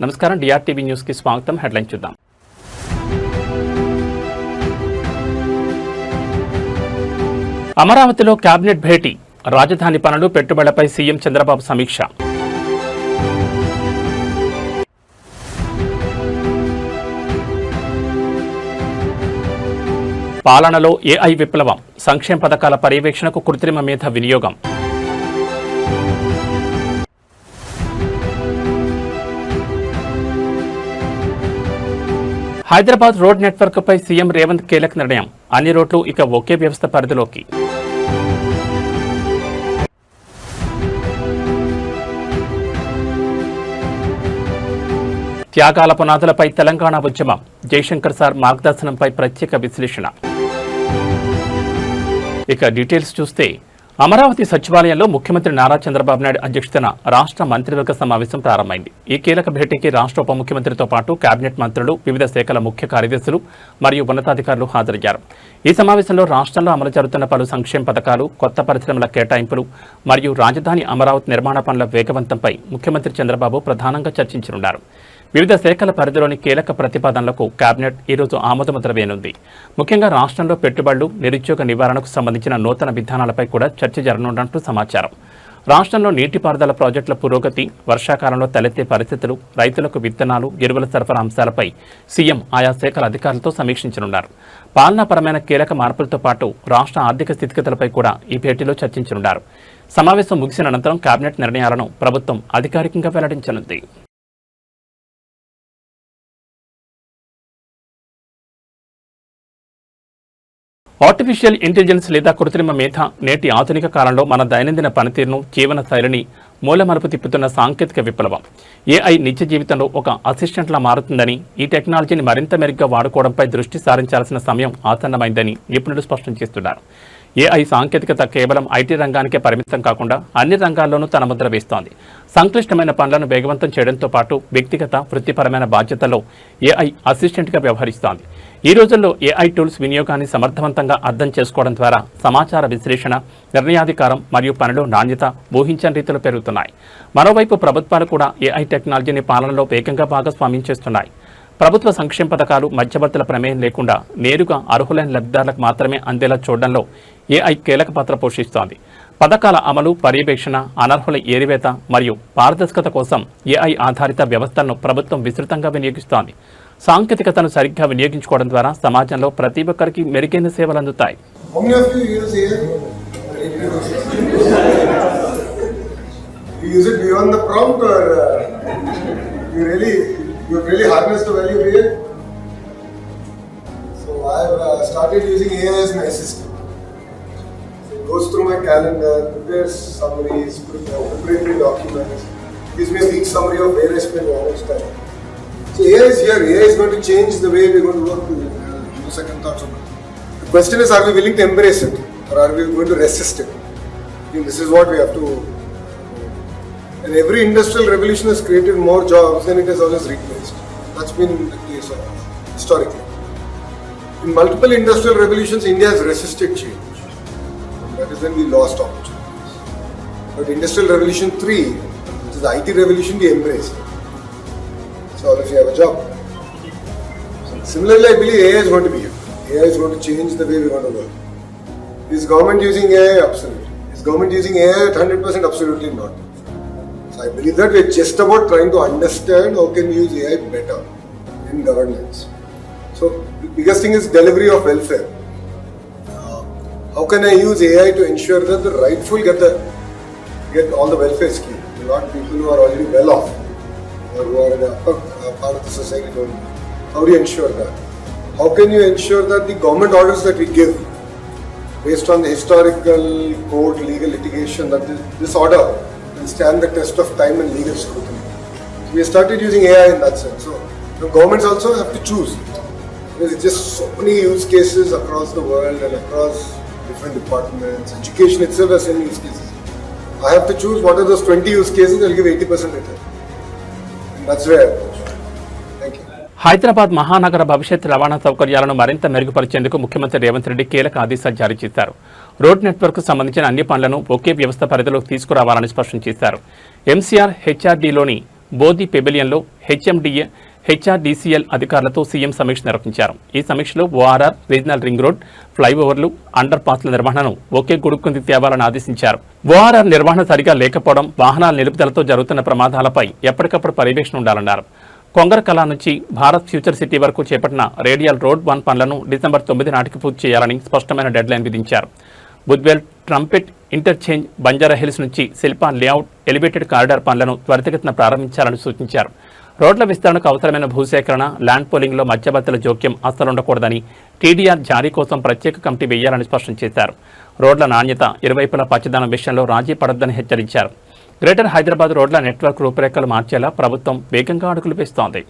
నమస్కారం డిఆర్టీవీ న్యూస్ కి స్వాగతం. హెడ్లైన్ చూద్దాం. అమరావతిలో కేబినెట్ భేటీ, రాజధాని పనులు పెట్టుబడులపై సీఎం చంద్రబాబు సమీక్ష. పాలనలో ఏఐ విప్లవం, సంక్షేమ పథకాల పర్యవేక్షణకు కృత్రిమ మేధ వినియోగం. హైదరాబాద్ రోడ్ నెట్వర్క్ పై సీఎం రేవంత్ కీలక నిర్ణయం, అన్ని రోడ్లు ఇక ఒకే వ్యవస్థ పరిధిలోకి. త్యాగాల పునాదులపై తెలంగాణ ఉద్యమం, జయశంకర్ సార్ మార్గదర్శనంపై ప్రత్యేక విశ్లేషణ. ఇక డీటెయిల్స్ చూస్తే, అమరావతి సచివాలయంలో ముఖ్యమంత్రి నారా చంద్రబాబు నాయుడు అధ్యక్షతన రాష్ట్ర మంత్రివర్గ సమావేశం ప్రారంభమైంది. ఈ కీలక భేటీకి రాష్ట్ర ఉప ముఖ్యమంత్రితో పాటు కేబినెట్ మంత్రులు, వివిధ శాఖల ముఖ్య కార్యదర్శులు మరియు ఉన్నతాధికారులు హాజరయ్యారు. ఈ సమావేశంలో రాష్ట్రంలో అమలు జరుగుతున్న పలు సంక్షేమ పథకాలు, కొత్త పరిశ్రమల కేటాయింపులు మరియు రాజధాని అమరావతి నిర్మాణ పనుల వేగవంతంపై ముఖ్యమంత్రి చంద్రబాబు ప్రధానంగా చర్చించనున్నారు. వివిధ శాఖల పరిధిలోని కీలక ప్రతిపాదనలకు కేబినెట్ ఈరోజు ఆమోదముద్ర వేయనుంది. ముఖ్యంగా రాష్ట్రంలో పెట్టుబడులు, నిరుద్యోగ నివారణకు సంబంధించిన నూతన విధానాలపై కూడా చర్చ జరగనున్నట్లు సమాచారం. రాష్ట్రంలో నీటిపారుదల ప్రాజెక్టుల పురోగతి, వర్షాకాలంలో తలెత్తే పరిస్థితులు, రైతులకు విత్తనాలు, ఎరువుల సరఫరా అంశాలపై సీఎం ఆయా శాఖల అధికారులతో సమీక్షించనున్నారు. పాలనాపరమైన కీలక మార్పులతో పాటు రాష్ట్ర ఆర్థిక స్థితిగతులపై కూడా ఈ భేటీలో చర్చించనున్నారు. సమావేశం ముగిసిన అనంతరం కేబినెట్ నిర్ణయాలను ప్రభుత్వం అధికారికంగా వెల్లడించనుంది. ఆర్టిఫిషియల్ ఇంటెలిజెన్స్ లేదా కృత్రిమ మేధ నేటి ఆధునిక కాలంలో మన దైనందిన పనితీరును, జీవన శైలిని మూలమలుపు తిప్పుతున్న సాంకేతిక విప్లవం. ఏఐ నిత్య జీవితంలో ఒక అసిస్టెంట్లా మారుతుందని, ఈ టెక్నాలజీని మరింత మెరుగ్గా వాడుకోవడంపై దృష్టి సారించాల్సిన సమయం ఆసన్నమైందని నిపుణులు స్పష్టం చేస్తున్నారు. ఏఐ సాంకేతికత కేవలం ఐటీ రంగానికే పరిమితం కాకుండా అన్ని రంగాల్లోనూ తన ముద్ర వేస్తోంది. సంక్లిష్టమైన పనులను వేగవంతం చేయడంతో పాటు వ్యక్తిగత, వృత్తిపరమైన బాధ్యతల్లో ఏఐ అసిస్టెంట్గా వ్యవహరిస్తోంది. ఈ రోజుల్లో ఏఐ టూల్స్ వినియోగాన్ని సమర్థవంతంగా అర్థం చేసుకోవడం ద్వారా సమాచార విశ్లేషణ, నిర్ణయాధికారం మరియు పనిలో నాణ్యత ఊహించని రీతిలో పెరుగుతున్నాయి. మరోవైపు ప్రభుత్వాలు కూడా ఏఐ టెక్నాలజీని పాలనలో వేగంగా భాగస్వామ్యం చేస్తున్నాయి. ప్రభుత్వ సంక్షేమ పథకాలు మధ్యవర్తుల ప్రమేయం లేకుండా నేరుగా అర్హులైన లబ్ధిదారులకు మాత్రమే అందేలా చూడడంలో ఏఐ కీలక పాత్ర పోషిస్తోంది. పథకాల అమలు, పర్యవేక్షణ, అనర్హుల ఏరివేత మరియు పారదర్శకత కోసం ఏఐ ఆధారిత వ్యవస్థలను ప్రభుత్వం విస్తృతంగా వినియోగిస్తోంది. సాంకేతికతను సరిగ్గా వినియోగించుకోవడం ద్వారా సమాజంలో ప్రతి ఒక్కరికి మెరుగైన సేవలు అందుతాయి. You've really harnessed the value here. So I've started using AI as my assistant. So it goes through my calendar, prepares summaries, preparatory documents, gives me a week summary of where I spend how much time. So AI is here. AI is going to change the way we're going to work. No second thoughts about it. The question is, are we willing to embrace it, or are we going to resist it? I think this is what we have to. And every industrial revolution has created more jobs than it has always replaced. That's been the case historically. In multiple industrial revolutions, India has resisted change. That is when we lost opportunities. But Industrial Revolution 3, which is the IT revolution, we embraced. So all of you have a job. Similarly, I believe AI is going to be here. AI is going to change the way we want to work. Is government using AI? Absolutely. Is government using AI at 100%? Absolutely not. So I believe that we're just about trying to understand how can we use AI better in governance. So the biggest thing is delivery of welfare. How can I use AI to ensure that the rightful get all the welfare schemes, not people who are already well off or who are in the upper part of the society. How do you ensure that? How can you ensure that the government orders that we give, based on the historical court, legal litigation, that this order will stand the test of time and legal scrutiny. So we have started using AI in that sense. So the governments also have to choose. There's just so many use cases across the world and across different departments. Education itself has so many use cases. I have to choose what are those 20 use cases. I'll give 80% return. And that's where I approach. Thank you. Hyderabad మహానగర భవిష్యత్ రవాణా సౌకర్యాలను మరింత మెరుగుపరిచేందుకు ముఖ్యమంత్రి రేవంత్ రెడ్డి కీలక ఆదేశాలు జారీ చేశారు. రోడ్ నెట్వర్క్ సంబంధించిన అన్ని పనులను ఒకే వ్యవస్థ పరిధిలోకి తీసుకురావాలని స్పష్టం చేశారు. ఎంసీఆర్ హెచ్ఆర్డీలోని బోధి పెబిలియన్లో హెచ్ఎండిఏ హెచ్ఆర్డీసీఎల్ అధికారులతో సీఎం సమీక్ష నిర్వహించారు. ఈ సమీక్షలో ఓఆర్ఆర్, రీజనల్ రింగ్ రోడ్, ఫ్లైఓవర్లు, అండర్ పాస్ల నిర్వహణను ఒకే గుడుకుంది తేవాలని ఆదేశించారు. ఓఆర్ఆర్ నిర్వహణ సరిగా లేకపోవడం, వాహనాల నిలుపుదలతో జరుగుతున్న ప్రమాదాలపై ఎప్పటికప్పుడు పర్యవేక్షణ ఉండాలన్నారు. కొంగరకలా నుంచి భారత్ ఫ్యూచర్ సిటీ వరకు చేపట్టిన రేడియల్ రోడ్ 1 పనులను డిసెంబర్ 9 నాటికి పూర్తి చేయాలని స్పష్టమైన డెడ్లైన్ విధించారు. Budvel trumpet interchange, Banjara hills నుంచి శిల్పా లేఅవుట్, ఎలివేటెడ్ కారిడార్ పనులను త్వరితగతిన ప్రారంభించాలని సూచించారు. రోడ్ల విస్తరణకు అవసరమైన భూసేకరణ, ల్యాండ్ పోలింగ్లో మధ్యవర్తుల జోక్యం అస్సలుండకూడదని, టీడీఆర్ జారీ కోసం ప్రత్యేక కమిటీ వేయాలని స్పష్టం చేశారు. రోడ్ల నాణ్యత, ఇరువైపుల పచ్చదనం విషయంలో రాజీ పడొద్దని హెచ్చరించారు. గ్రేటర్ హైదరాబాద్ రోడ్ల నెట్వర్క్ రూపురేఖలు మార్చేలా ప్రభుత్వం వేగంగా అడుగులు వేస్తోంది.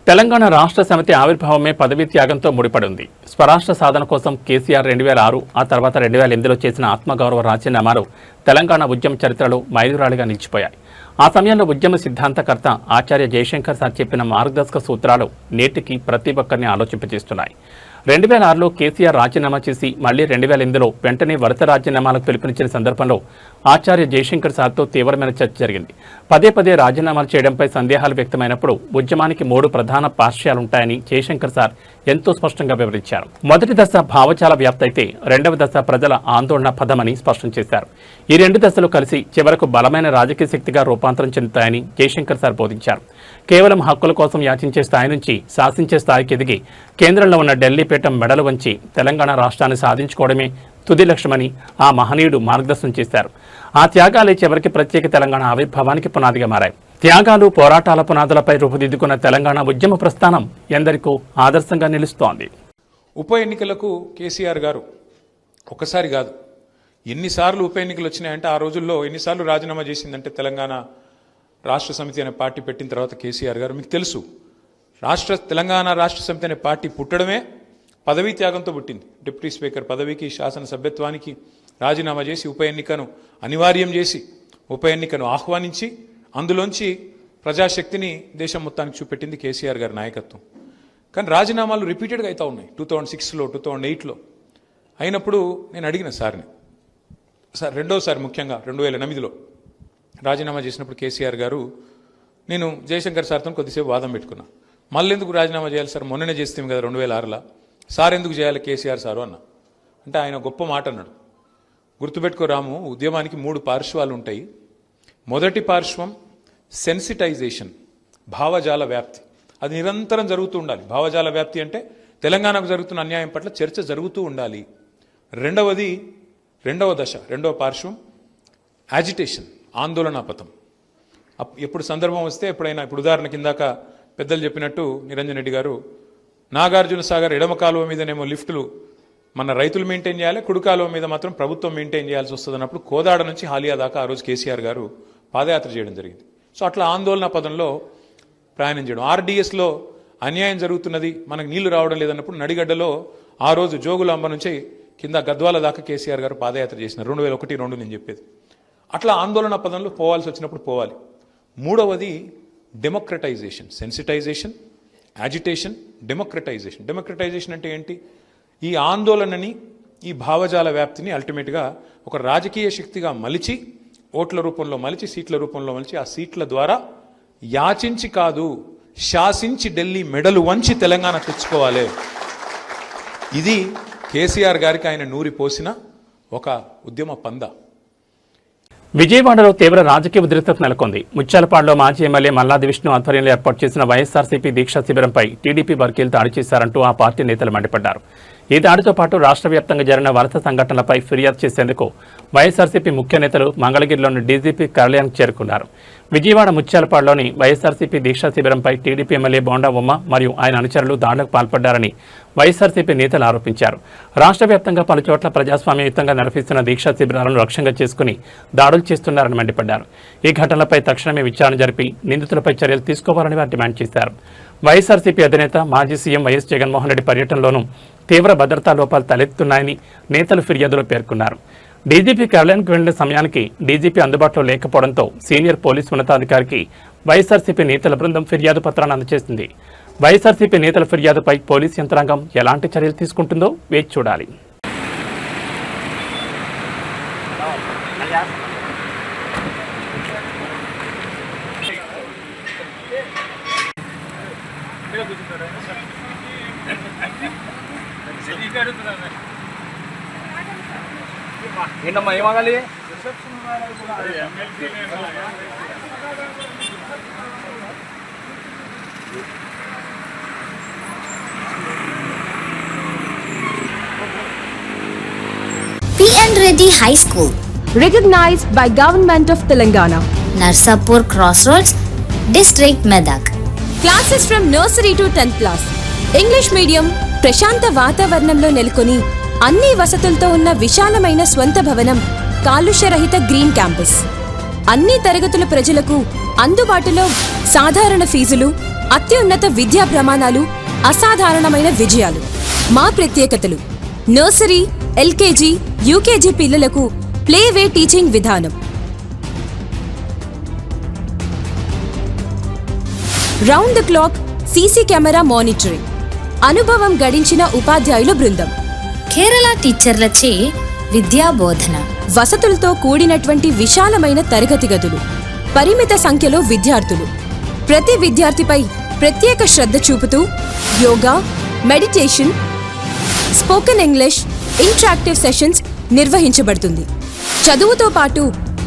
తెలంగాణ రాష్ట్ర సమితి ఆవిర్భావమే పదవీ త్యాగంతో ముడిపడి ఉంది. స్వరాష్ట్ర సాధన కోసం కేసీఆర్ 2006, ఆ తర్వాత 2008లో చేసిన ఆత్మగౌరవ రాజీనామాలు తెలంగాణ ఉద్యమ చరిత్రలో మైలురాళ్లుగా నిలిచిపోయాయి. ఆ సమయంలో ఉద్యమ సిద్ధాంతకర్త ఆచార్య జయశంకర్ సార్ చెప్పిన మార్గదర్శక సూత్రాలు నేటికి ప్రతి ఒక్కరిని ఆలోచింపజేస్తున్నాయి. 2006లో కేసీఆర్ రాజీనామా చేసి మళ్లీ 2008లో వెంటనే వరుస రాజీనామాలకు పిలుపునిచ్చిన సందర్భంలో ఆచార్య జయశంకర్ సార్తో తీవ్రమైన చర్చ జరిగింది. పదే పదే రాజీనామాలు చేయడంపై సందేహాలు వ్యక్తమైనప్పుడు ఉద్యమానికి 3 ప్రధాన పార్శ్యాలుంటాయని జయశంకర్ సార్ ఎంతో స్పష్టంగా వివరించారు. మొదటి దశ భావజాల వ్యాప్తి అయితే, రెండవ దశ ప్రజల ఆందోళన పదమని స్పష్టం చేశారు. ఈ 2 దశలు కలిసి చివరకు బలమైన రాజకీయ శక్తిగా రూపాంతరం చెందుతాయని జయశంకర్ సార్ బోధించారు. కేవలం హక్కుల కోసం యాచించే స్థాయి నుంచి శాసించే స్థాయికి ఎదిగి కేంద్రంలో ఉన్న ఢిల్లీ పీఠం మెడలు వంచి తెలంగాణ రాష్ట్రాన్ని సాధించుకోవడమే తుది లక్ష్యమని ఆ మహనీయుడు మార్గదర్శనం చేశారు. ఆ త్యాగాలే చివరికి ప్రత్యేక తెలంగాణ ఆవిర్భావానికి పునాదిగా మారాయి. త్యాగాలు, పోరాటాల పునాదులపై రూపుదిద్దుకున్న తెలంగాణ ఉద్యమ ప్రస్థానం ఎందరికో ఆదర్శంగా నిలుస్తోంది. ఉప ఎన్నికలకు కేసీఆర్ గారు ఒకసారి కాదు, ఎన్నిసార్లు ఉప ఎన్నికలు వచ్చినాయంటే, ఆ రోజుల్లో ఎన్నిసార్లు రాజీనామా చేసిందంటే తెలంగాణ రాష్ట్ర సమితి అనే పార్టీ పెట్టిన తర్వాత కేసీఆర్ గారు, మీకు తెలుసు, తెలంగాణ రాష్ట్ర సమితి అనే పార్టీ పుట్టడమే పదవీ త్యాగంతో పుట్టింది. డిప్యూటీ స్పీకర్ పదవికి, శాసనసభ్యత్వానికి రాజీనామా చేసి ఉప ఎన్నికను అనివార్యం చేసి ఉప ఎన్నికను ఆహ్వానించి అందులోంచి ప్రజాశక్తిని దేశం మొత్తానికి చూపెట్టింది కేసీఆర్ గారి నాయకత్వం. కానీ రాజీనామాలు రిపీటెడ్గా అవుతూ ఉన్నాయి. 2006లో, 2008లో అయినప్పుడు నేను అడిగిన సార్ని, సార్ రెండోసారి ముఖ్యంగా 2008లో రాజీనామా చేసినప్పుడు కేసీఆర్ గారు, నేను జయశంకర్ సార్తో కొద్దిసేపు వాదం పెట్టుకున్నా. మళ్ళీ ఎందుకు రాజీనామా చేయాలి సార్, మొన్ననే చేస్తాం కదా 2006లో, సార్ ఎందుకు చేయాలి కేసీఆర్ సారు అన్న. అంటే ఆయన గొప్ప మాట అన్నాడు, గుర్తుపెట్టుకో రాము, ఉద్యమానికి 3 పార్శ్వాలు ఉంటాయి. మొదటి పార్శ్వం సెన్సిటైజేషన్, భావజాల వ్యాప్తి. అది నిరంతరం జరుగుతూ ఉండాలి. భావజాల వ్యాప్తి అంటే తెలంగాణకు జరుగుతున్న అన్యాయం పట్ల చర్చ జరుగుతూ ఉండాలి. రెండవ దశ, రెండవ పార్శ్వం యాజిటేషన్, ఆందోళనాపథం. ఎప్పుడు సందర్భం వస్తే ఎప్పుడైనా, ఇప్పుడు ఉదాహరణ కిందాక పెద్దలు చెప్పినట్టు నిరంజన్ రెడ్డి గారు, నాగార్జున సాగర్ ఎడమ కాలువ మీదనేమో లిఫ్టులు మన రైతులు మెయింటైన్ చేయాలి, కుడి కాలువ మీద మాత్రం ప్రభుత్వం మెయింటైన్ చేయాల్సి వస్తుంది అన్నప్పుడు కోదాడ నుంచి హాలియా దాకా ఆ రోజు కేసీఆర్ గారు పాదయాత్ర చేయడం జరిగింది. సో అట్లా ఆందోళన పదంలో ప్రయాణం చేయడం. ఆర్డీఎస్లో అన్యాయం జరుగుతున్నది, మనకు నీళ్లు రావడం లేదన్నప్పుడు నడిగడ్డలో ఆ రోజు జోగులాంబ నుంచి కింద గద్వాల దాకా కేసీఆర్ గారు పాదయాత్ర చేసినారు. 2001-2 నేను చెప్పేది. అట్లా ఆందోళన పదంలో పోవాల్సి వచ్చినప్పుడు పోవాలి. మూడవది democratisation, sensitisation, agitation, democratisation. Democratisation అంటే ఏంటి? ఈ ఆందోళనని, ఈ భావజాల వ్యాప్తిని అల్టిమేట్గా ఒక రాజకీయ శక్తిగా మలిచి, ఓట్ల రూపంలో మలిచి, సీట్ల రూపంలో మలిచి, ఆ సీట్ల ద్వారా యాచించి కాదు శాసించి ఢిల్లీ మెడలు వంచి తెలంగాణ తెచ్చుకోవాలి. ఇది కేసీఆర్ గారికి ఆయన నూరి పోసిన ఒక ఉద్యమ పంద. విజయవాడలో తీవ్ర రాజకీయ ఉద్రిక్తత నెలకొంది. ముత్యాలపాడులో మాజీ ఎమ్మెల్యే మల్లాది విష్ణు ఆధ్వర్యంలో ఏర్పాటు చేసిన వైఎస్ఆర్సీపీ దీక్షా శిబిరంపై టీడీపీ వర్గీయులు దాడి చేశారంటూ ఆ పార్టీ నేతలు మండిపడ్డారు. ఈ దాడితో పాటు రాష్ట్ర వ్యాప్తంగా జరిగిన వరుస సంఘటనలపై ఫిర్యాదు చేసేందుకు వైఎస్ఆర్సీపీ ముఖ్య నేతలు మంగళగిరిలోని డీజీపీ కార్యాలయానికి చేరుకున్నారు. విజయవాడ ముత్యాలపాడులోని వైఎస్ఆర్సీపీ దీక్షా శిబిరంపై టీడీపీ ఎమ్మెల్యే బోండా ఉమ్మ మరియు ఆయన అనుచరులు దాడులకు పాల్పడ్డారని వైఎస్ఆర్సీపీ నేతలు ఆరోపించారు. రాష్ట్ర వ్యాప్తంగా పలుచోట్ల ప్రజాస్వామ్యయుతంగా నిర్వహిస్తున్న దీక్షా శిబిరాలను లక్ష్యంగా చేసుకుని దాడులు చేస్తున్నారని మండిపడ్డారు. ఈ ఘటనలపై తక్షణమే విచారణ జరిపి నిందితులపై చర్యలు తీసుకోవాలని వారు డిమాండ్ చేశారు. వైఎస్ఆర్సీపీ అధినేత మాజీ సీఎం వైఎస్ జగన్మోహన్ రెడ్డి పర్యటనలోనూ తీవ్ర భద్రతా లోపాలు తలెత్తున్నాయని నేతలు ఫిర్యాదులో పేర్కొన్నారు. డీజీపీ కార్యాలయానికి వెళ్లిన సమయానికి డీజీపీ అందుబాటులో లేకపోవడంతో సీనియర్ పోలీసు ఉన్నతాధికారికి వైఎస్ఆర్సీపీ నేతల బృందం ఫిర్యాదు పత్రాన్ని అందజేసింది. వైఎస్ఆర్సీపీ నేతల ఫిర్యాదుపై పోలీసు యంత్రాంగం ఎలాంటి చర్యలు తీసుకుంటుందో వేచి చూడాలి. ఏంటమ్మా ఏమగాలి? P.N. Reddy High School, recognized by Government of Telangana. Narsapur Crossroads, District Medak. Classes from nursery to 10th class. English medium, ప్రశాంత వాతావరణంలో నెలకొని అన్ని వసతులతో ఉన్న విశాలమైన స్వంత భవనం, కాలుష్యరహిత గ్రీన్ క్యాంపస్. అన్ని తరగతుల ప్రజలకు అందుబాటులో సాధారణ ఫీజులు, అత్యున్నత విద్యా ప్రమాణాలు, అసాధారణమైన విజయాలు. మా ప్రత్యేకతలు: నర్సరీ, ఎల్కేజీ, యూకేజీ పిల్లలకు ప్లేవే టీచింగ్ విధానం, round the clock CC camera monitoring, అనుభవం గడించిన ఉపాధ్యాయుల బృందం, కేరళ టీచర్లచే విద్యా బోధన, వసతులతో కూడినటువంటి విశాలమైన తరగతి గదులు, పరిమిత సంఖ్యలో విద్యార్థులు. ప్రతి విద్యార్థిపై ప్రత్యేక శ్రద్ధ చూపుతూ yoga, meditation, spoken English, interactive sessions నిర్వహించబడుతుంది. చదువుతో పాటు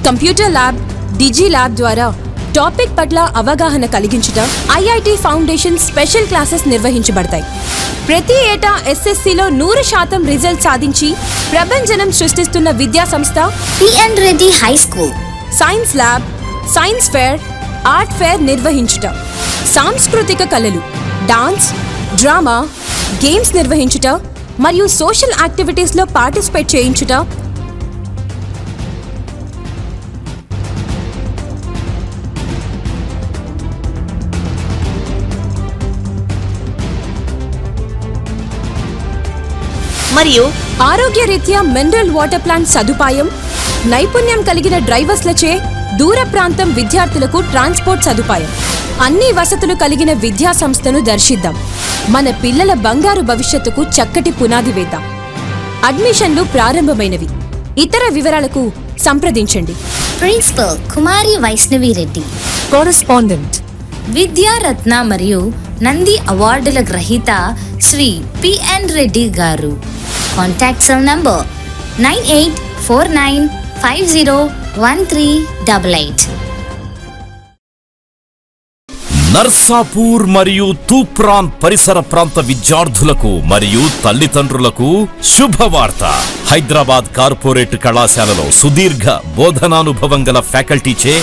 కంప్యూటర్ ల్యాబ్, డిజీ ల్యాబ్ ద్వారా టాపిక్ పట్ల అవగాహన కలిగించుట, ఐఐటి ఫౌండేషన్ స్పెషల్ క్లాసెస్ నిర్వహించబడతాయి. ప్రతి ఏటా ఎస్ఎస్సిలో 100% రిజల్ట్ సాధించి ప్రభంజనం సృష్టిస్తున్న విద్యా సంస్థ P.N. Reddy High School. Science lab, science fair, art fair నిర్వహించుట, సాంస్కృతిక కళలు, డాన్స్, డ్రామా, గేమ్స్ నిర్వహించుట మరియు సోషల్ యాక్టివిటీస్లో పార్టిసిపేట్ చేయించుట, మరియు ఆరోగ్యరీత్యా మినరల్ వాటర్ ప్లాంట్ సదుపాయం, నైపుణ్యం కలిగిన డ్రైవర్స్లచే దూర ప్రాంతం విద్యార్థులకు ట్రాన్స్పోర్ట్ సదుపాయం. అన్ని వసతులు కలిగిన విద్యా సంస్థను దర్శిద్దాం. మన పిల్లల బంగారు భవిష్యత్తుకు చక్కటి పునాది వేద్దాం. అడ్మిషన్లు ప్రారంభమైనవి. ఇతర వివరాలకు సంప్రదించండి. ప్రిన్సిపల్ కుమారి వైష్ణవి రెడ్డి, కరెస్పాండెంట్ విద్యారత్న మరియు నంది అవార్డుల గ్రహీత శ్రీ P.N. రెడ్డి గారు. Contact cell number 9849501388. నర్సాపూర్ మరియు తూప్రాన్ పరిసర ప్రాంత విద్యార్థులకు మరియు తల్లిదండ్రులకు శుభవార్త. హైదరాబాద్ కార్పొరేట్ కళాశాలలో సుదీర్ఘ బోధనానుభవం గల ఫ్యాకల్టీచే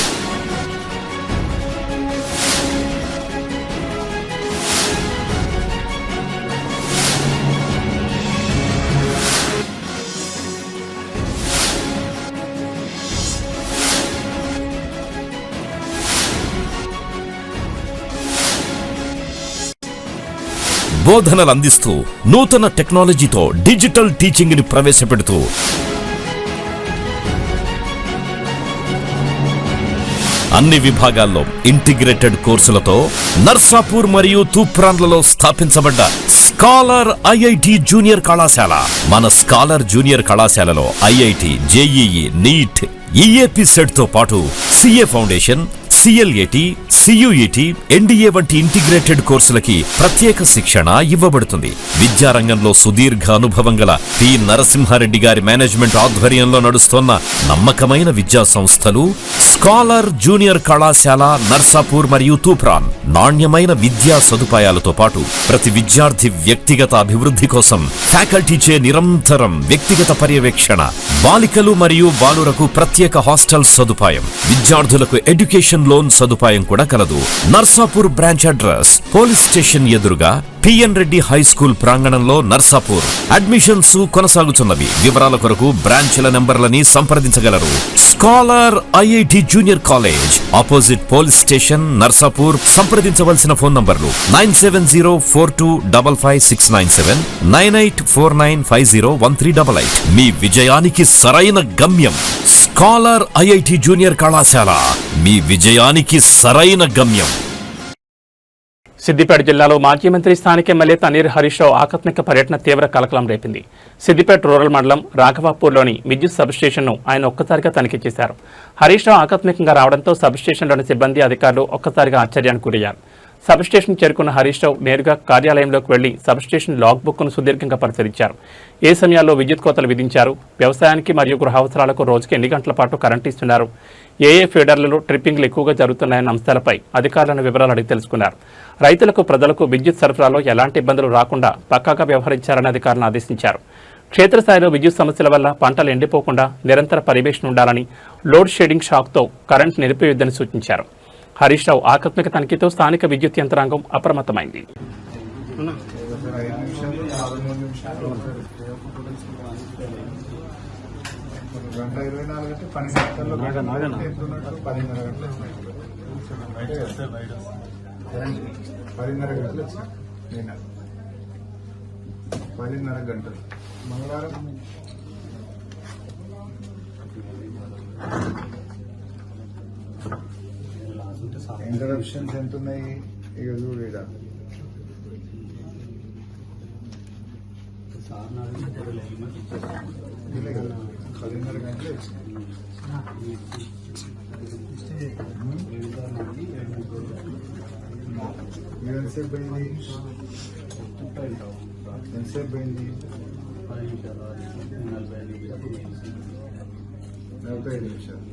బోధనలు అందిస్తూ నూతన టెక్నాలజీతో డిజిటల్ టీచింగ్ ని ప్రవేశపెడుతూ అన్ని విభాగాల్లో ఇంటిగ్రేటెడ్ కోర్సులతో నర్సాపూర్ మరియు తూప్రాన్లలో స్థాపించబడ్డ స్కాలర్ ఐఐటి జూనియర్ కళాశాల. మన స్కాలర్ జూనియర్ కళాశాలలో IIT, JEE, NEET, EAP CET తో పాటు CA foundation, CLAT, CUET, NDA వంటి ఇంటిగ్రేటెడ్ కోర్సులకి ప్రత్యేక శిక్షణ ఇవ్వబడుతుంది. విద్యారంగంలో సుదీర్ఘ అనుభవం గల పి నరసింహారెడ్డి గారి మేనేజ్మెంట్ ఆధ్వర్యంలో నడుస్తున్న నమ్మకమైన విద్యా సంస్థలు స్కాలర్ జూనియర్ కళాశాల నర్సాపూర్ మరియు తూప్రాన్. నాణ్యమైన విద్యా సదుపాయాలతో పాటు ప్రతి విద్యార్థి వ్యక్తిగత అభివృద్ధి కోసం ఫ్యాకల్టీచే నిరంతరం వ్యక్తిగత పర్యవేక్షణ, బాలికలు మరియు బాలురకు ప్రత్యేక హాస్టల్ సదుపాయం, విద్యార్థులకు ఎడ్యుకేషన్ లోన్ సదుపాయం కూడా కలదు. Narsapur branch address police station ఎదురుగా పిఎన్ రెడ్డి హై స్కూల్ ప్రాంగణంలో నర్సాపూర్. అడ్మిషన్స్ కొనసాగుతున్నవి. వివరాల కొరకు బ్రాంచ్ల నంబర్లని సంప్రదించగలరు. Scholar IIT junior college opposite police station Narsapur. సంప్రదించవలసిన ఫోన్ నంబర్లు 9704255697, 9849501388. మీ విజయానికి సరైన గమ్యం స్కాలర్ ఐఐటి జూనియర్ కళాశాల. మీ విజయానికి సరైన గమ్యం. సిద్దిపేట జిల్లాలో మాజీ మంత్రి స్థానిక ఎమ్మెల్యే తన్నీర్ హరీష్ రావు ఆకస్మిక పర్యటన తీవ్ర కలకలం రేపింది. సిద్దిపేట రూరల్ మండలం రాఘవాపూర్లోని విద్యుత్ సబ్స్టేషన్ను ఆయన ఒక్కసారిగా తనిఖీ చేశారు. హరీష్ రావు ఆకస్మికంగా రావడంతో సబ్స్టేషన్లోని సిబ్బంది అధికారులు ఒక్కసారిగా ఆశ్చర్యానికి గురయ్యారు. సబ్స్టేషన్ చేరుకున్న హరీష్ రావు నేరుగా కార్యాలయంలోకి వెళ్లి సబ్స్టేషన్ లాగ్ బుక్ను సుదీర్ఘంగా పరిశీలించారు. ఏ సమయాల్లో విద్యుత్ కోతలు విధించారు, వ్యవసాయానికి మరియు గృహ అవసరాలకు రోజుకి ఎన్ని గంటల పాటు కరెంటు ఇస్తున్నారు, ఏ ఫీడర్లలో ట్రిప్పింగ్లు ఎక్కువగా జరుగుతున్నాయన్న అంశాలపై అధికారులను వివరాలు అడిగి తెలుసుకున్నారు. రైతులకు ప్రజలకు విద్యుత్ సరఫరాలో ఎలాంటి ఇబ్బందులు రాకుండా పక్కాగా వ్యవహరించారని అధికారులను ఆదేశించారు. క్షేత్రస్థాయిలో విద్యుత్ సమస్యల వల్ల పంటలు ఎండిపోకుండా నిరంతర పర్యవేక్షణ ఉండాలని, లోడ్ షెడ్డింగ్ షాక్తో కరెంటు నిలిపివేయొద్దని సూచించారు. హరీష్ రావు ఆకస్మిక తనిఖీతో స్థానిక విద్యుత్ యంత్రాంగం అప్రమత్తమైంది. మంగళవారం ఇంటరప్షన్స్ ఎంత ఉన్నాయి ఇక చూడు. 10:30 గంటలు ఎంతసేపు పోయింది? 45 నిమిషాలు.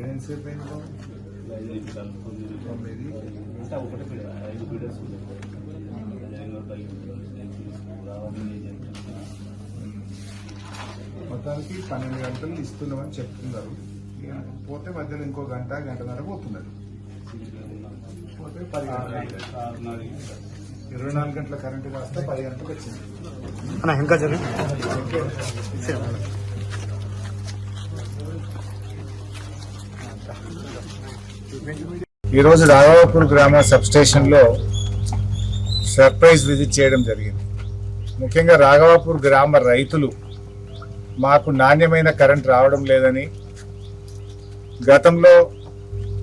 ఎంతసేపు అయింది? 9. మొత్తానికి 12 గంటలు ఇస్తున్నామని చెప్తున్నారు. పోతే మధ్యలో ఇంకో గంటన్నర పోతున్నారు. పోతే 10 గంటలు, 24 గంటల కరెంటు కాస్త 10 గంటలకు వచ్చింది. ఇంకా ఈరోజు రాఘవాపూర్ గ్రామ సబ్స్టేషన్ లో సర్ప్రైజ్ విజిట్ చేయడం జరిగింది. ముఖ్యంగా రాఘవాపూర్ గ్రామ రైతులు మాకు నాణ్యమైన కరెంట్ రావడం లేదని, గతంలో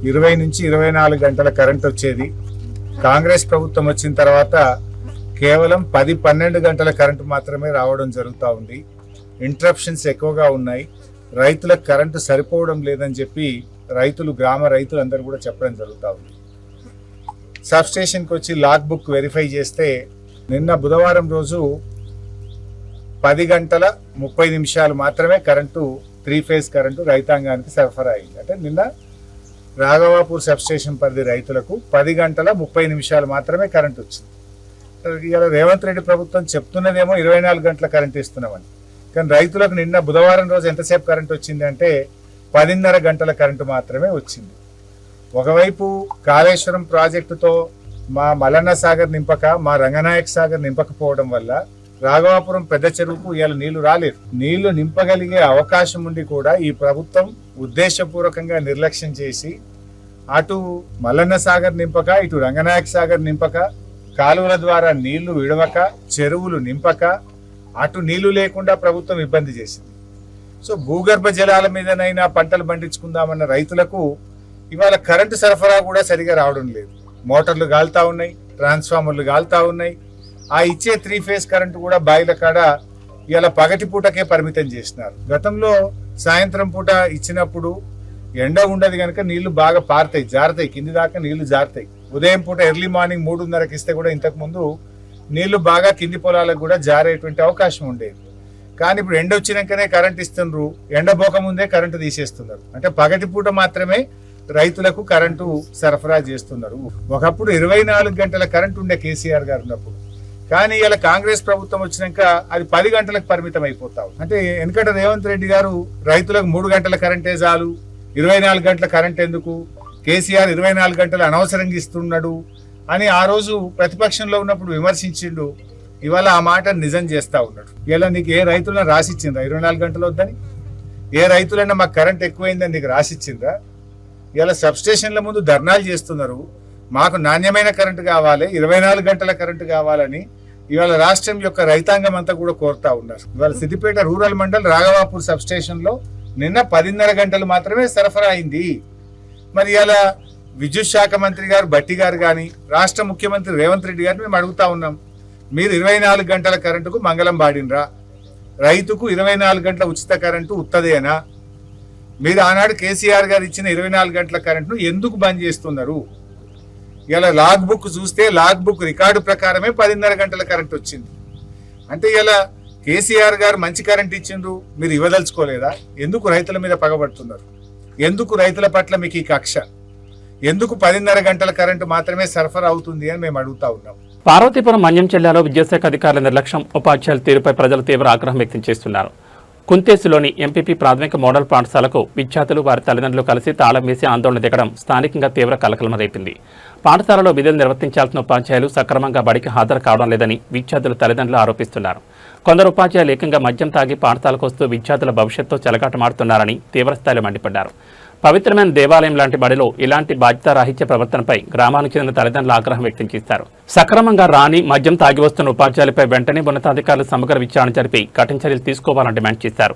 20 నుంచి 24 గంటల కరెంట్ వచ్చేది. కాంగ్రెస్ ప్రభుత్వం వచ్చిన తర్వాత కేవలం 10-12 గంటల కరెంటు మాత్రమే రావడం జరుగుతూ ఉంది. ఇంటరప్షన్స్ ఎక్కువగా ఉన్నాయి. రైతులకు కరెంటు సరిపోవడం లేదని చెప్పి గ్రామ రైతులు అందరూ కూడా చెప్పడం జరుగుతూ ఉంది. సబ్స్టేషన్కి వచ్చి లాగ్ బుక్ వెరిఫై చేస్తే నిన్న బుధవారం రోజు 10 గంటల 30 నిమిషాలు మాత్రమే కరెంటు, 3 ఫేజ్ కరెంటు రైతాంగానికి సరఫరా అయింది. అంటే నిన్న రాఘవాపూర్ సబ్స్టేషన్ పరిధి రైతులకు 10 గంటల 30 నిమిషాలు మాత్రమే కరెంటు వచ్చింది. ఇవాళ రేవంత్ రెడ్డి ప్రభుత్వం చెప్తున్నదేమో 24 గంటల కరెంటు ఇస్తున్నామని, కానీ రైతులకు నిన్న బుధవారం రోజు ఎంతసేపు కరెంటు వచ్చింది అంటే 10:30 గంటల కరెంటు మాత్రమే వచ్చింది. ఒకవైపు కాళేశ్వరం ప్రాజెక్టుతో మా మల్లన్న సాగర్ నింపక, మా రంగనాయక్ సాగర్ నింపకపోవడం వల్ల రాఘవాపురం పెద్ద చెరువుకు ఇవాళ నీళ్లు రాలేదు. నీళ్లు నింపగలిగే అవకాశం ఉండి కూడా ఈ ప్రభుత్వం ఉద్దేశపూర్వకంగా నిర్లక్ష్యం చేసి అటు మల్లన్న సాగర్ నింపక, ఇటు రంగనాయక్ సాగర్ నింపక, కాలువల ద్వారా నీళ్లు విడవక, చెరువులు నింపక, అటు నీళ్లు లేకుండా ప్రభుత్వం ఇబ్బంది చేసింది. సో భూగర్భ జలాల మీదనైనా పంటలు పండించుకుందామన్న రైతులకు ఇవాళ కరెంటు సరఫరా కూడా సరిగా రావడం లేదు. మోటార్లు గాలుతా ఉన్నాయి, ట్రాన్స్ఫార్మర్లు గాలుతా ఉన్నాయి. ఆ ఇచ్చే 3 ఫేజ్ కరెంటు కూడా బాయిల కాడ ఇవాళ పగటి పూటకే పరిమితం చేసినారు. గతంలో సాయంత్రం పూట ఇచ్చినప్పుడు ఎండ ఉండదు కనుక నీళ్లు బాగా పారుతాయి, జారుతాయి, కింది దాకా నీళ్లు జారుతాయి. ఉదయం పూట ఎర్లీ మార్నింగ్ 3:30కి ఇస్తే కూడా ఇంతకు ముందు నీళ్లు బాగా కింది పొలాలకు కూడా జారేటువంటి అవకాశం ఉండేది. కానీ ఇప్పుడు ఎండ వచ్చినాకనే కరెంట్ ఇస్తున్నారు, ఎండబోక ముందే కరెంటు తీసేస్తున్నారు. అంటే పగటి పూట మాత్రమే రైతులకు కరెంటు సరఫరా చేస్తున్నారు. ఒకప్పుడు 24 గంటల కరెంటు ఉండే కేసీఆర్ గారు ఉన్నప్పుడు, కానీ ఇలా కాంగ్రెస్ ప్రభుత్వం వచ్చినాక అది 10 గంటలకు పరిమితం అయిపోతావు. అంటే ఎందుకంటే రేవంత్ రెడ్డి గారు రైతులకు 3 గంటల కరెంటే చాలు, 24 గంటల కరెంట్ ఎందుకు, కేసీఆర్ 24 గంటలు అనవసరంగా ఇస్తున్నాడు అని ఆ రోజు ప్రతిపక్షంలో ఉన్నప్పుడు విమర్శించిండు. ఇవాళ ఆ మాట నిజం చేస్తా ఉన్నాడు. ఇలా నీకు ఏ రైతులను రాసిచ్చిందా 24 గంటలు వద్దని? ఏ రైతులన్నా మాకు కరెంట్ ఎక్కువైందని నీకు రాసిచ్చిందా? ఇలా సబ్స్టేషన్ల ముందు ధర్నాలు చేస్తున్నారు. మాకు నాణ్యమైన కరెంటు కావాలి, 24 గంటల కరెంటు కావాలని ఇవాళ రాష్ట్రం యొక్క రైతాంగం అంతా కూడా కోరుతా ఉన్నారు. ఇవాళ సిద్దిపేట రూరల్ మండల్ రాఘవాపూర్ సబ్స్టేషన్ లో నిన్న 10:30 గంటలు మాత్రమే సరఫరా అయింది. మరి ఇలా విద్యుత్ శాఖ మంత్రి గారు భట్టి గారు కానీ రాష్ట్ర ముఖ్యమంత్రి రేవంత్ రెడ్డి గారిని మేము అడుగుతా ఉన్నాం, మీరు 24 గంటల కరెంటుకు మంగళం పాడినరా? రైతుకు 24 గంటల ఉచిత కరెంటు ఉత్తదేనా? మీరు ఆనాడు కేసీఆర్ గారు ఇచ్చిన 24 గంటల కరెంటును ఎందుకు బంద్ చేస్తున్నారు? ఇలా లాగ్ బుక్ చూస్తే లాగ్ బుక్ రికార్డు ప్రకారమే 10:30 గంటల కరెంట్ వచ్చింది. అంటే ఇలా కేసీఆర్ గారు మంచి కరెంట్ ఇచ్చిండ్రు, మీరు ఇవ్వదలుచుకోలేదా? ఎందుకు రైతుల మీద పగబడుతున్నారు? ఎందుకు రైతుల పట్ల మీకు ఈ కక్ష? ఎందుకు 10:30 గంటల కరెంటు మాత్రమే సరఫరా అవుతుంది అని మేము అడుగుతా ఉన్నాం. పార్వతీపురం మన్యం జిల్లాలో విద్యాశాఖ అధికారుల నిర్లక్ష్యం, ఉపాధ్యాయుల తీరుపై ప్రజలు తీవ్ర ఆగ్రహం వ్యక్తం చేస్తున్నారు. కుంతేసులోని ఎంపీపీ ప్రాథమిక మోడల్ పాఠశాలకు విద్యార్థులు వారి తల్లిదండ్రులు కలిసి తాళం వేసి ఆందోళన దిగడం స్థానికంగా తీవ్ర కలకలం రేపింది. పాఠశాలలో విధులు నిర్వర్తించాల్సిన ఉపాధ్యాయులు సక్రమంగా బడికి హాజరు కావడం లేదని విద్యార్థుల తల్లిదండ్రులు ఆరోపిస్తున్నారు. కొందరు ఉపాధ్యాయులు ఏకంగా మద్యం తాగి పాఠశాలకు వస్తూ విద్యార్థుల భవిష్యత్తుతో చెలగాటమాడుతున్నారని తీవ్రస్థాయిలో మండిపడ్డారు. పవిత్రమైన దేవాలయం లాంటి బడిలో ఇలాంటి బాధ్యతారాహిత్య ప్రవర్తనపై గ్రామానికి చెందిన తల్లిదండ్రులు ఆగ్రహం వ్యక్తం చేశారు. సక్రమంగా రాని మద్యం తాగి వస్తున్న ఉపాధ్యాయులపై వెంటనే ఉన్నతాధికారులు సమగ్ర విచారణ జరిపి కఠిన చర్యలు తీసుకోవాలని డిమాండ్ చేశారు.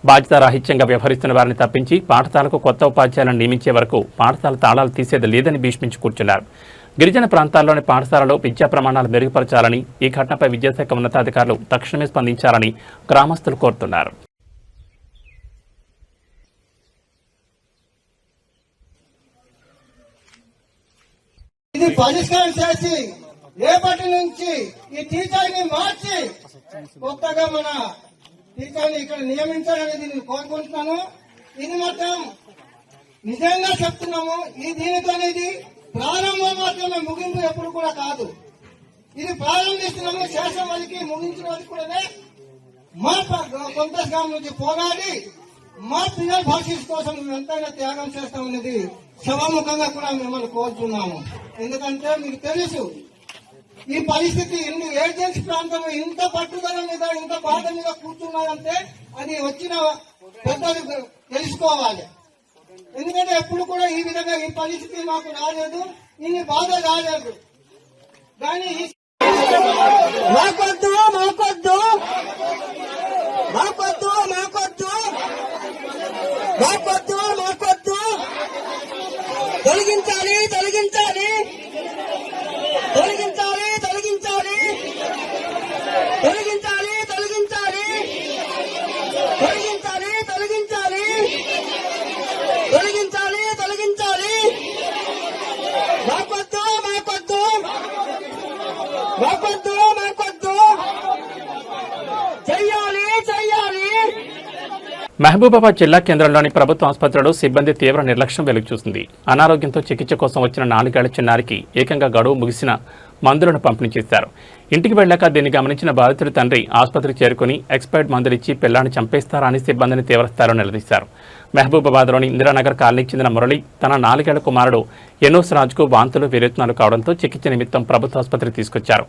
బాధ్యతారాహిత్యంగా వ్యవహరిస్తున్న వారిని తప్పించి పాఠశాలకు కొత్త ఉపాధ్యాయులను నియమించే వరకు పాఠశాల తాళాలు తీసేది లేదని భీష్మించి కూర్చున్నారు. గిరిజన ప్రాంతాల్లోని పాఠశాలలో విద్యా ప్రమాణాలు మెరుగుపరచాలని, ఈ ఘటనపై విద్యాశాఖ ఉన్నతాధికారులు తక్షణమే స్పందించాలని గ్రామస్తులు కోరుతున్నారు. ఇది పరిష్కారం చేసి రేపటి నుంచి ఈ టీచర్ని మార్చి కొత్తగా మన టీచర్ని ఇక్కడ నియమించాలనేది నేను కోరుకుంటున్నాను. ఇది మాత్రం నిజంగా చెప్తున్నాము. ఈ దీనితో ఇది ప్రారంభం మాత్రమే, ముగింపు ఎప్పుడు కూడా కాదు. ఇది ప్రారంభిస్తున్నాము, శేషం వరకు ముగించిన వరకు కూడా మా కొంత గ్రామం నుంచి పోరాడి మా పిల్లల భవిష్యత్తు కోసం మేము ఎంతైనా త్యాగం చేస్తామనేది సభాముఖంగా కూడా మిమ్మల్ని కోరుతున్నాము. ఎందుకంటే మీకు తెలుసు ఈ పరిస్థితి ఏజెన్సీ ప్రాంతంలో ఇంత పట్టుదల మీద ఇంత బాధ మీద కూర్చున్నారంటే అది వచ్చిన పెద్దలు తెలుసుకోవాలి. ఎందుకంటే ఎప్పుడు కూడా ఈ విధంగా ఈ పరిస్థితి మాకు రాలేదు, ఇన్ని బాధ రాలేదు. కానీ మాకొద్దు మాకొద్దు మాకొద్దు మాకొద్దు మాకొద్దు మాకొద్దు తొలగించాలి తొలగించాలి తొలగించాలి తొలగించాలి తొలగించాలి తొలగించాలి తొలగించాలి తొలగించాలి తొలగించాలి తొలగించాలి మాకొద్దు మాకొద్దు మాకొద్దు మాకొద్దు చెయ్యాలి చెయ్యాలి. మహబూబాబాద్ జిల్లా కేంద్రంలోని ప్రభుత్వ ఆసుపత్రిలో సిబ్బంది తీవ్ర నిర్లక్ష్యం వెలుగుచూసింది. అనారోగ్యంతో చికిత్స కోసం వచ్చిన 4 ఏళ్ల చిన్నారికి ఏకంగా గడువు ముగిసిన మందులను పంపిణీ చేశారు. ఇంటికి వెళ్లాక దీన్ని గమనించిన బాధితుడి తండ్రి ఆసుపత్రికి చేరుకుని ఎక్స్పైర్డ్ మందులిచ్చి పిల్లాన్ని చంపేస్తారా అని సిబ్బందిని తీవ్రస్థాయిలో నిలదీశారు. మహబూబాబాద్లోని ఇందిరానగర్ కాలనీకి చెందిన మురళి తన 4 ఏళ్ల కుమారుడు ఎనోస్ రాజ్కు వాంతులు విరేచనాలు కావడంతో చికిత్స నిమిత్తం ప్రభుత్వ ఆసుపత్రికి తీసుకొచ్చారు.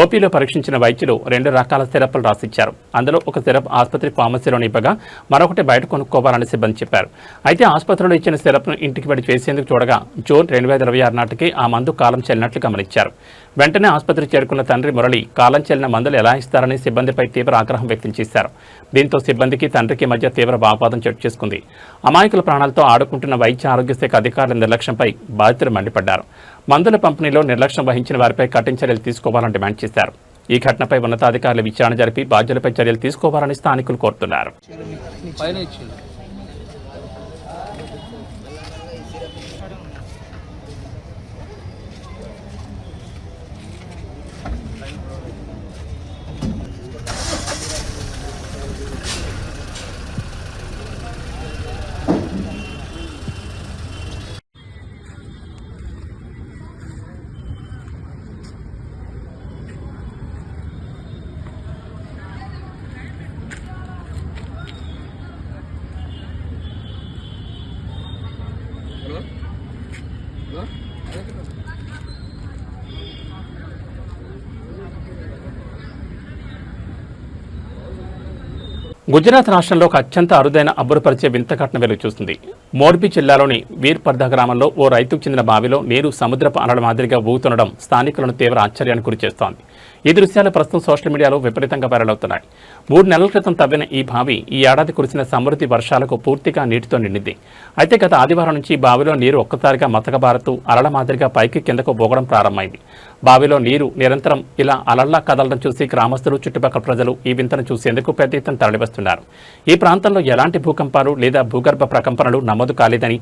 ఓపీలో పరీక్షించిన వైద్యులు 2 రకాల సిరప్లు రాసిచ్చారు. అందులో ఒక సిరప్ ఆసుపత్రి ఫార్మసీలో ఇవ్వగా మరొకటి బయట కొనుక్కోవాలని సిబ్బంది చెప్పారు. అయితే ఆసుపత్రిలో ఇచ్చిన సిరప్ను ఇంటికి వెళ్లి వేసేందుకు చూడగా జూన్ 2026 నాటికి ఆ మందు కాలం చెల్లినట్లు గమనించారు. వెంటనే ఆసుపత్రికి చేరుకున్న తండ్రి మురళి కాలం చెల్లిన మందులు ఎలా ఇస్తారని సిబ్బందిపై తీవ్ర ఆగ్రహం వ్యక్తం చేశారు. దీంతో సిబ్బందికి తండ్రికి మధ్య తీవ్ర వాగ్వాదం చోటు చేసుకుంది. అమాయకుల ప్రాణాలతో ఆడుకుంటున్న వైద్య ఆరోగ్య శాఖ అధికారుల నిర్లక్ష్యంపై బాధితులు మండిపడ్డారు. మందుల పంపిణీలో నిర్లక్ష్యం వహించిన వారిపై కఠిన చర్యలు తీసుకోవాలని డిమాండ్ చేశారు. ఈ ఘటనపై ఉన్నతాధికారులు విచారణ జరిపి బాధ్యులపై చర్యలు తీసుకోవాలని స్థానికులు కోరుతున్నారు. గుజరాత్ రాష్ట్రంలో ఒక అత్యంత అరుదైన అబ్బురపరిచే వింత ఘటన వెలుగు చూస్తుంది. మోర్బీ జిల్లాలోని వీర్పర్దా గ్రామంలో ఓ రైతుకు చెందిన బావిలో నీరు సముద్రపు అలల మాదిరిగా ఊగుతుండడం స్థానికులను తీవ్ర ఆశ్చర్యానికి గురిచేస్తోంది. ఈ దృశ్యాలు ప్రస్తుతం సోషల్ మీడియాలో విపరీతంగా వైరల్ అవుతున్నాయి. 3 నెలల క్రితం తవ్విన ఈ బావి ఈ ఏడాది కురిసిన సమృద్ధి వర్షాలకు పూర్తిగా నీటితో నిండింది. అయితే గత ఆదివారం నుంచి బావిలో నీరు ఒక్కసారిగా మతకబారుతూ అలల మాదిరిగా పైకి కిందకు బోగడం ప్రారంభమైంది. బావిలో నీరు నిరంతరం ఇలా అలల్లా కదలడం చూసి గ్రామస్తులు, చుట్టుపక్కల ప్రజలు ఈ వింతను చూసేందుకు పెద్ద ఎత్తున తరలివస్తున్నారు. ఈ ప్రాంతంలో ఎలాంటి భూకంపాలు లేదా భూగర్భ ప్రకంపనలు నమోదు కాలేదని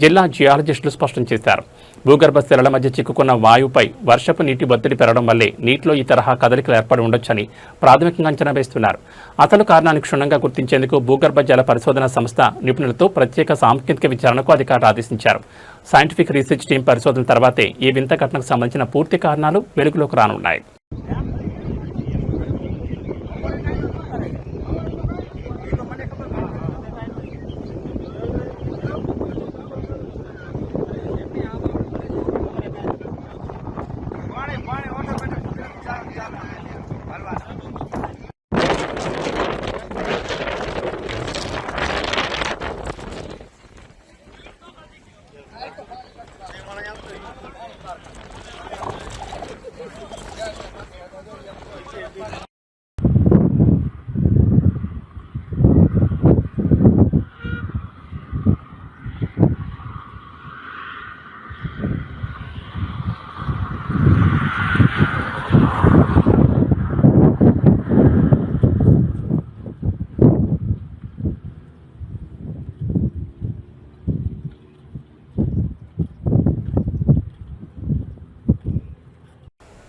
జిల్లా జియాలజిస్టులు స్పష్టం చేశారు. భూగర్భ శిలల మధ్య చిక్కుకున్న వాయువుపై వర్షపు నీటి ఒత్తిడి పెరగడం వల్లే నీటిలో ఈ తరహా కదలికలు ఏర్పడి ఉండొచ్చని ప్రాథమికంగా అంచనా వేస్తున్నారు. అసలు కారణాన్ని క్షుణ్ణంగా గుర్తించేందుకు భూగర్భ జల పరిశోధన సంస్థ నిపుణులతో ప్రత్యేక సాంకేతిక విచారణకు అధికారులు ఆదేశించారు. సైంటిఫిక్ రీసెర్చ్ టీం పరిశోధన తర్వాతే ఈ వింత ఘటనకు సంబంధించిన పూర్తి కారణాలు వెలుగులోకి రానున్నాయి.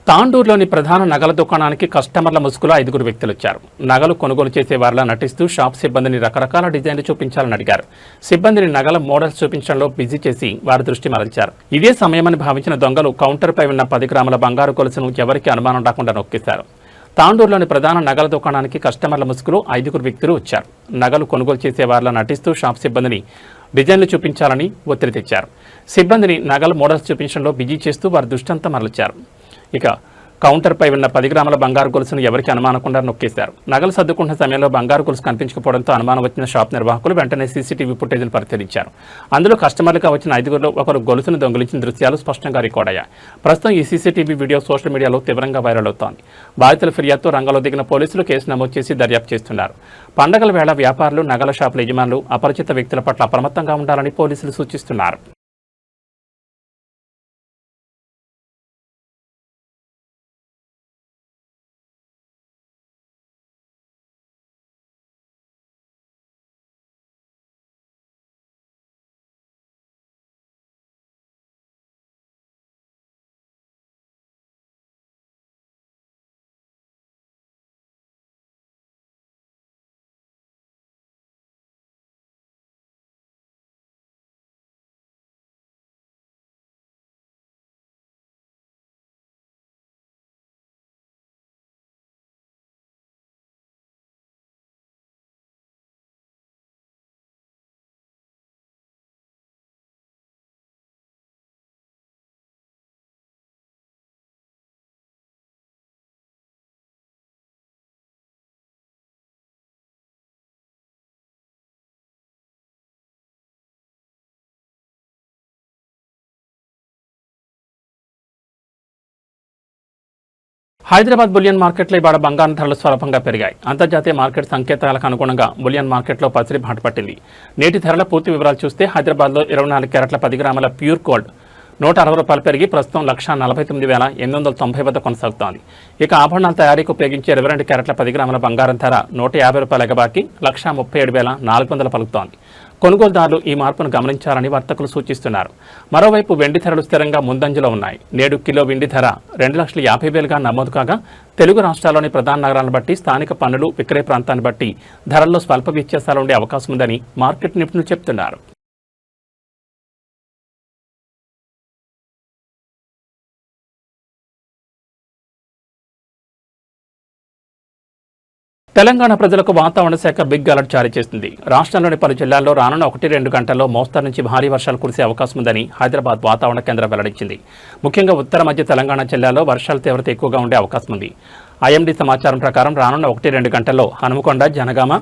తాండూరులోని ప్రధాన నగల దుకాణానికి కస్టమర్ల ముసుగులో 5 వ్యక్తులు వచ్చారు. నగలు కొనుగోలు చేసే వారిలా నటిస్తూ షాప్ సిబ్బందిని రకరకాల డిజైన్లు చూపించాలని అడిగారు. సిబ్బందిని నగల మోడల్స్ చూపించడంలో బిజీ చేసి వారి దృష్టి మరల్చారు. ఇదే సమయమని భావించిన దొంగలు కౌంటర్పై ఉన్న 10 గ్రాముల బంగారు గొలుసును ఎవరికీ అనుమానం రాకుండా నొక్కేశారు. తాండూరులోని ప్రధాన నగల దుకాణానికి కస్టమర్ల ముసుగులో 5 వ్యక్తులు వచ్చారు. నగలు కొనుగోలు చేసే వారిలా నటిస్తూ షాప్ సిబ్బందిని డిజైన్లు చూపించాలని ఒత్తిడి తెచ్చారు. సిబ్బందిని నగల మోడల్స్ చూపించడంలో బిజీ చేస్తూ వారి దృష్టంతా మరల్చారు. ఇక కౌంటర్పై ఉన్న 10 గ్రాముల బంగారు గొలుసును ఎవరికి అనుమానకుండా నొక్కేశారు. నగలు సర్దుకుంటున్న సమయంలో బంగారు గొలుసు కనిపించకపోవడంతో అనుమానం వచ్చిన షాప్ నిర్వాహకులు వెంటనే సీసీటీవీ ఫుటేజ్ను పరిశీలించారు. అందులో కస్టమర్లుగా వచ్చిన 5గురిలో ఒకరు గొలుసును దొంగిలించిన దృశ్యాలు స్పష్టంగా రికార్డ్ అయ్యాయి. ప్రస్తుతం ఈ సీసీటీవీ వీడియో సోషల్ మీడియాలో తీవ్రంగా వైరల్ అవుతోంది. బాధితుల ఫిర్యాదుతో రంగంలో దిగిన పోలీసులు కేసు నమోదు చేసి దర్యాప్తు చేస్తున్నారు. పండగల వేళ వ్యాపారులు, నగల షాపుల యజమానులు అపరిచిత వ్యక్తుల పట్ల అప్రమత్తంగా ఉండాలని పోలీసులు సూచిస్తున్నారు. హైదరాబాద్ బులియన్ మార్కెట్లో ఇవాళ బంగారం ధరలు స్వల్పంగా పెరిగాయి. అంతర్జాతీయ మార్కెట్ సంకేతాలకు అనుగుణంగా బులియన్ మార్కెట్లో పసిరి బాట పట్టింది. నేటి ధరల పూర్తి వివరాలు చూస్తే హైదరాబాద్లో 24 క్యారెట్ల 10 గ్రాముల ప్యూర్ గోల్డ్ ₹160 పెరిగి ప్రస్తుతం 1,49,890 వద్ద కొనసాగుతోంది. ఇక ఆభరణాల తయారీకి ఉపయోగించే 22 క్యారెట్ల 10 గ్రాముల బంగారం ధర ₹150 ఎగబాకి 1,37,400 పలుకుతోంది. కొనుగోలుదారులు ఈ మార్పును గమనించాలని వర్తకులు సూచిస్తున్నారు. మరోవైపు వెండి ధరలు స్థిరంగా ముందంజలో ఉన్నాయి. నేడు కిలో వెండి ధర 2,50,000గా నమోదు కాగా తెలుగు రాష్ట్రాల్లోని ప్రధాన నగరాలను బట్టి, స్థానిక పన్నులు, విక్రయ ప్రాంతాన్ని బట్టి ధరల్లో స్వల్ప వ్యత్యాసాలు ఉండే అవకాశం ఉందని మార్కెట్ నిపుణులు చెబుతున్నారు. తెలంగాణ ప్రజలకు వాతావరణ శాఖ బిగ్ అలర్ట్ జారీ చేసింది. రాష్ట్రంలోని పలు జిల్లాల్లో రానున్న 1-2 గంటల్లో మోస్తరు నుంచి భారీ వర్షాలు కురిసే అవకాశం ఉందని హైదరాబాద్ వాతావరణ కేంద్రం వెల్లడించింది. ముఖ్యంగా ఉత్తర మధ్య తెలంగాణ జిల్లాలో వర్షాల తీవ్రత ఎక్కువగా ఉండే అవకాశం ఉంది. ఐఎండీ సమాచారం ప్రకారం రానున్న 1-2 గంటల్లో హనుమకొండ, జనగామ,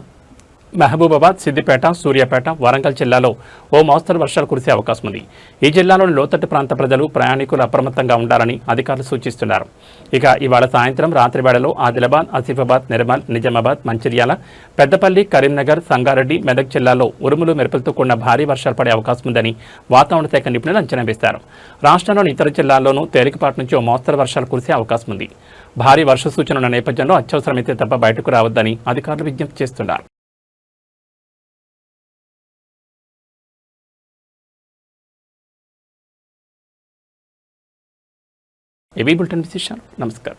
మహబూబాబాద్, సిద్దిపేట, సూర్యాపేట, వరంగల్ జిల్లాలో ఓ మోస్తరు వర్షాలు కురిసే అవకాశం ఉంది. ఈ జిల్లాలోని లోతట్టు ప్రాంత ప్రజలు, ప్రయాణికులు అప్రమత్తంగా ఉండాలని అధికారులు సూచిస్తున్నారు. ఇక ఇవాళ సాయంత్రం, రాత్రి వేళలో ఆదిలాబాద్, ఆసిఫాబాద్, నిర్మల్, నిజామాబాద్, మంచిర్యాల, పెద్దపల్లి, కరీంనగర్, సంగారెడ్డి, మెదక్ జిల్లాల్లో ఉరుములు, మెరుపులతో కూడిన భారీ వర్షాలు పడే అవకాశం ఉందని వాతావరణ శాఖ నిపుణులు అంచనా వేశారు. రాష్ట్రంలోని ఇతర జిల్లాల్లోనూ తేలికపాటి నుంచి ఓ మోస్తరు వర్షాలు కురిసే అవకాశం ఉంది. భారీ వర్ష సూచన ఉన్న నేపథ్యంలో అత్యవసరమైతే తప్ప బయటకు రావద్దని అధికారులు విజ్ఞప్తి చేస్తున్నారు. ఏబీ బులెటిన్ విశేషాలు. నమస్కారం.